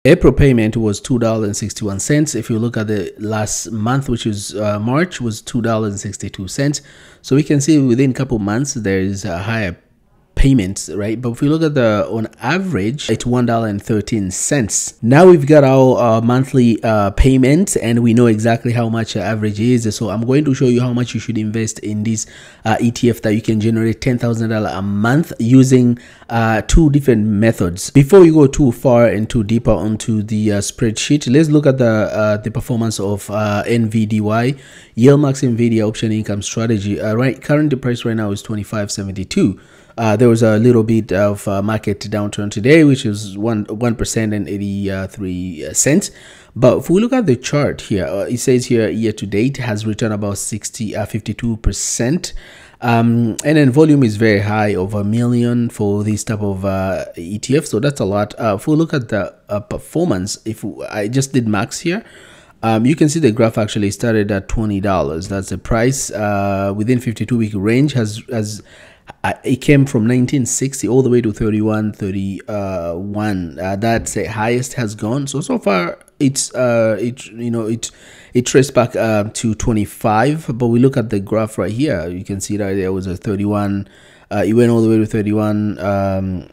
April payment was $2.61. If you look at the last month, which is March, was $2.62. So we can see within a couple months there is a higher payments, right? But if we look at the on average, it's $1.13. Now we've got our monthly payments, and we know exactly how much average is. So I'm going to show you how much you should invest in this ETF that you can generate $10,000 a month using two different methods. Before we go too far and too deeper onto the spreadsheet, let's look at the performance of NVDY, YieldMax NVIDIA Option Income Strategy. Right, current price right now is $25.72. There was a little bit of market downturn today, which is 1% and 83 cents. But if we look at the chart here, it says here year to date has returned about 52%. And then volume is very high, over 1 million for this type of ETF. So that's a lot. If we look at the performance, if I just did max here, you can see the graph actually started at $20. That's the price. Within 52-week range it came from 1960 all the way to 31. That's the highest has gone. So far it traced back to 25. But we look at the graph right here, you can see that there was a 31. It went all the way to 31.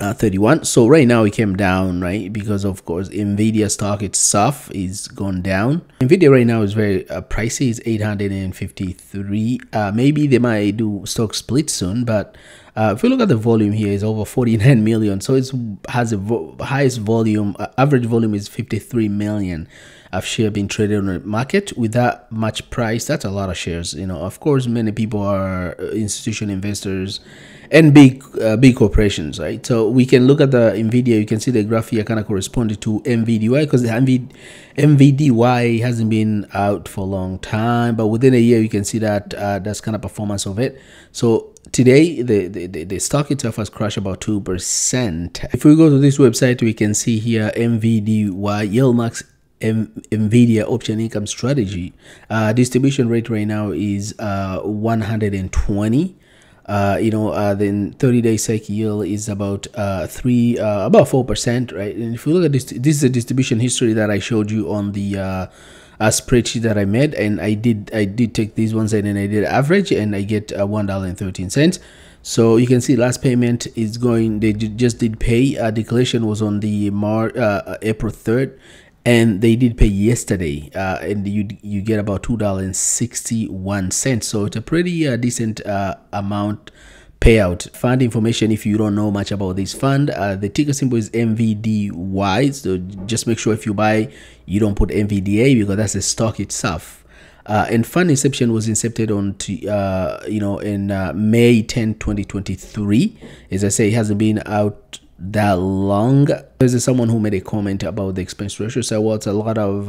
31. So right now it came down, right? Because of course Nvidia stock itself is gone down. Nvidia right now is very pricey. It's 853. Maybe they might do stock split soon, but if you look at the volume here, is over 49 million. So it has a highest volume. Average volume is 53 million of share being traded on the market. With that much price, that's a lot of shares. Of course, many people are institutional investors and big corporations, right? So we can look at the NVIDIA. You can see the graph here kind of corresponded to MVDY, because the MVDY hasn't been out for a long time, but within a year you can see that that's kind of performance of it. So today the stock itself has crashed about 2%. If we go to this website, we can see here MVDY, YieldMax NVIDIA Option Income Strategy. Distribution rate right now is 120. Then 30-day cycle yield is about 4%, right? And if you look at this is a distribution history that I showed you on the spreadsheet that I made, and I did take these ones and then I did average, and I get $1.13. So you can see last payment is going. They just did pay. Declaration was on the April 3rd. And they did pay yesterday, and you get about $2.61. So it's a pretty decent amount payout. Fund information, if you don't know much about this fund, the ticker symbol is MVDY. So just make sure if you buy, you don't put NVDA, because that's the stock itself. And fund inception was incepted on in May 10, 2023. As I say, it hasn't been out that long. There's someone who made a comment about the expense ratio. So well, it's a lot of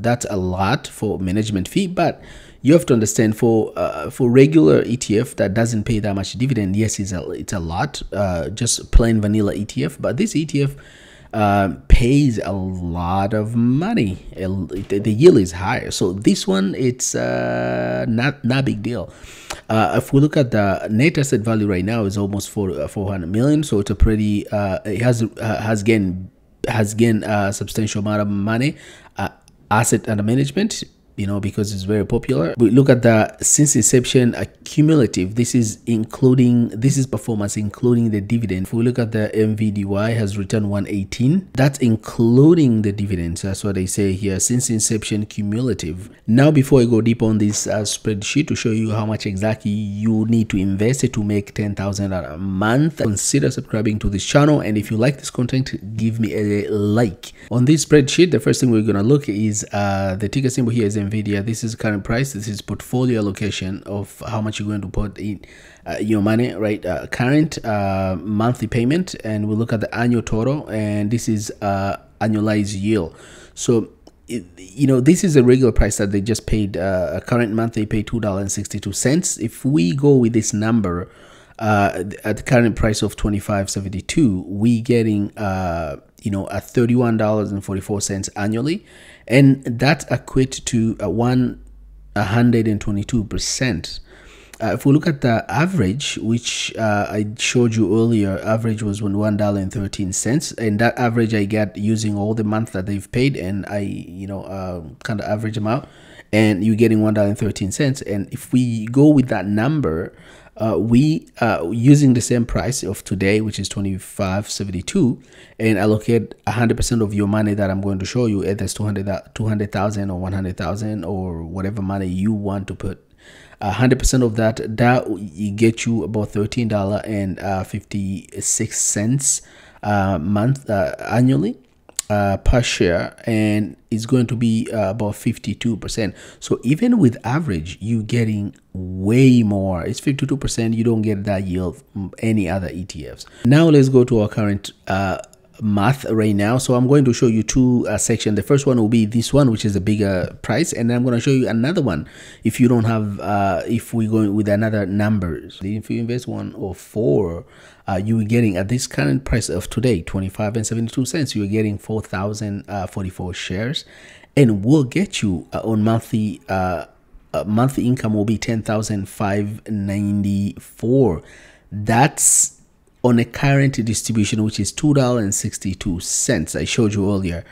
that's a lot for management fee, but you have to understand for regular ETF that doesn't pay that much dividend, yes, it's a lot, just plain vanilla ETF. But this ETF pays a lot of money. The yield is higher. So this one, it's not big deal. If we look at the net asset value right now, is almost 400 million. So it's a pretty it has gained a substantial amount of money, asset under management, because it's very popular. We look at the since inception cumulative. This is performance including the dividend. If we look at the MVDY, has returned 118. That's including the dividends. That's what they say here, since inception cumulative. Now, before I go deep on this spreadsheet to show you how much exactly you need to invest to make $10,000 a month, consider subscribing to this channel. And if you like this content, give me a like. On this spreadsheet, the first thing we're gonna look is the ticker symbol here is NVIDIA. This is current price. This is portfolio allocation of how much you're going to put in your money, right? Current monthly payment, and we'll look at the annual total, and this is annualized yield. So this is a regular price that they just paid. Current month they pay $2.62. If we go with this number at the current price of $25.72, we getting at $31.44 annually, and that equates to 122%. if we look at the average, which I showed you earlier, average was $1.13, and that average I get using all the months that they've paid, and I kind of average them out, and you're getting $1.13. And if we go with that number, we using the same price of today, which is 25.72, and allocate 100% of your money that I'm going to show you, either it's 200,000 or 100,000 or whatever money you want to put. 100% of that you get you about $13.56 month annually per share, and it's going to be about 52%. So even with average, you're getting way more. It's 52%. You don't get that yield from any other ETFs. Now let's go to our current math right now. So I'm going to show you two sections. The first one will be this one, which is a bigger price, and then I'm going to show you another one if you don't have if we go with another numbers. If you invest 104, you're getting at this current price of today, 25.72 you're getting 4,044 shares, and will get you on monthly income will be 10,594. That's on a current distribution, which is $2.62. I showed you earlier.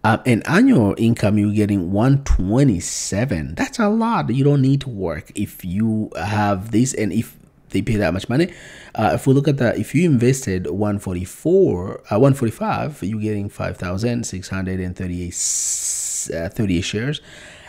And annual income, you're getting 127. That's a lot. You don't need to work if you have this, and if they pay that much money. If we look at that, if you invested 145, you're getting 5,638 shares.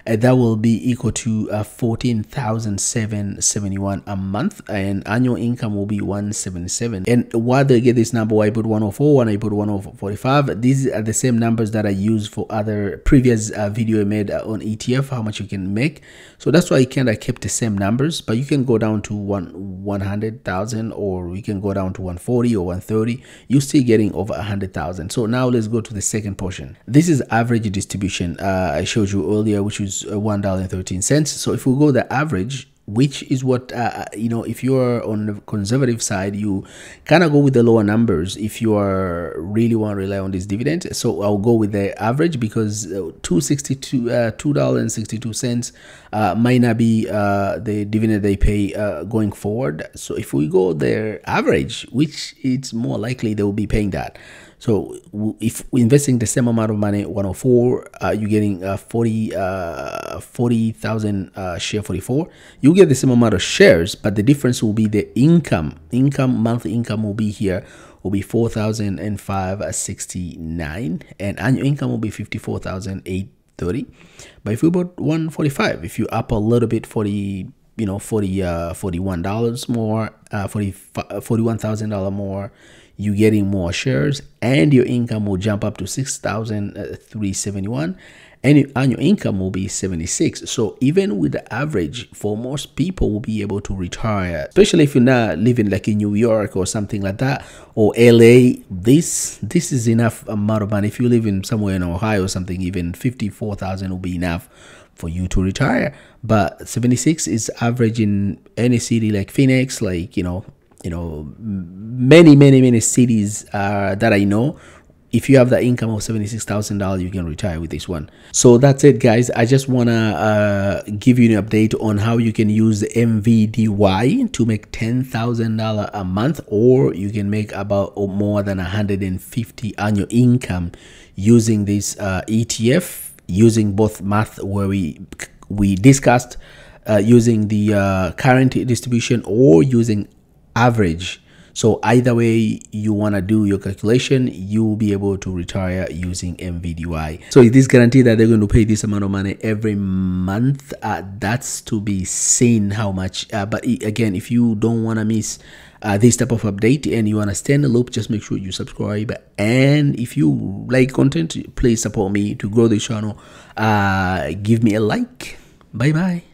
That will be equal to 14,771 a month, and annual income will be 177. And why do I get this number? Why I put 104, why I put 145? These are the same numbers that I used for other previous video I made on ETF, how much you can make. So that's why I kept the same numbers, but you can go down to 100,000, or you can go down to 140 or 130. You're still getting over 100,000. So now let's go to the second portion. This is average distribution. I showed you earlier, which was $1.13. So if we go the average, which is what if you're on the conservative side, you kind of go with the lower numbers if you are really want to rely on this dividend. So I'll go with the average, because $2.62 might not be the dividend they pay going forward. So if we go their average, which it's more likely they will be paying that. So if we're investing the same amount of money, 104, you're getting 40,000 share 44. You get the same amount of shares, but the difference will be the income. Monthly income will be here, will be 4,569, and annual income will be 54,830. But if we bought 145, if you up a little bit, $41 more, $41,000 more, you're getting more shares, and your income will jump up to 6,371, and your annual income will be 76. So even with the average, for most people will be able to retire, especially if you're not living like in New York or something like that, or LA. This is enough amount of money. If you live in somewhere in Ohio or something, even 54,000 will be enough for you to retire. But 76 is average in any city like Phoenix, like many cities that I know. If you have the income of $76,000, you can retire with this one. So that's it, guys. I just want to give you an update on how you can use the MVDY to make $10,000 a month, or you can make about more than 150 annual income using this ETF, using both math where we discussed using the current distribution or using average. So either way you want to do your calculation, you will be able to retire using NVDY. So it is guaranteed that they're going to pay this amount of money every month. That's to be seen how much. But again, if you don't want to miss this type of update and you want to stay in the loop, just make sure you subscribe. And if you like content, please support me to grow the channel. Give me a like. Bye bye.